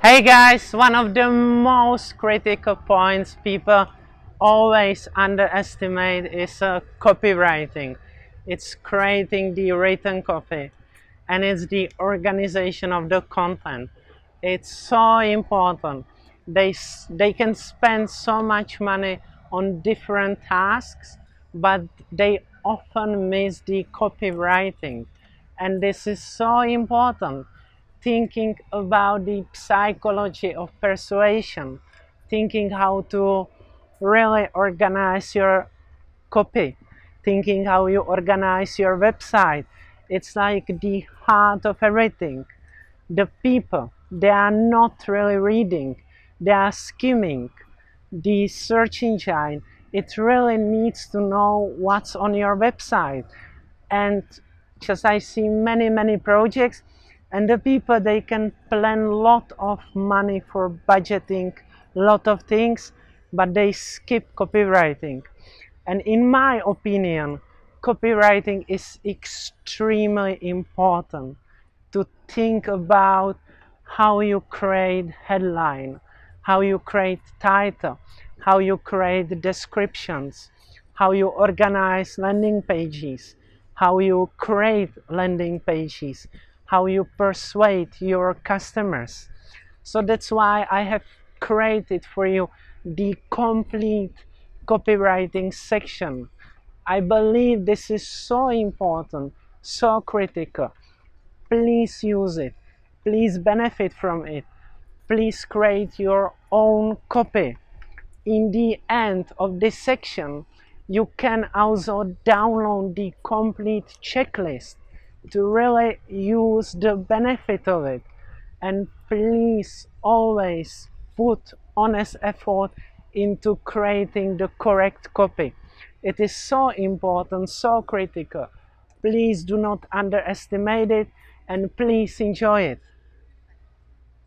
Hey guys, one of the most critical points people always underestimate is copywriting. It's creating the written copy and it's the organization of the content. It's so important. They can spend so much money on different tasks, but they often miss the copywriting. And this is so important. Thinking about the psychology of persuasion, thinking how to really organize your copy, thinking how you organize your website. It's like the heart of everything. The people, they are not really reading, they are skimming. The search engine, it really needs to know what's on your website. And just I see many projects, and the people, they can plan a lot of money for budgeting lot of things, but they skip copywriting. And in my opinion, copywriting is extremely important. To think about how you create headline, how you create title, how you create descriptions, how you organize landing pages, how you create landing pages, how you persuade your customers. So that's why I have created for you the complete copywriting section. I believe this is so important, so critical. Please use it. Please benefit from it. Please create your own copy. In the end of this section, you can also download the complete checklist to really use the benefit of it. And please always put honest effort into creating the correct copy. It is so important, so critical. Please do not underestimate it, and please enjoy it.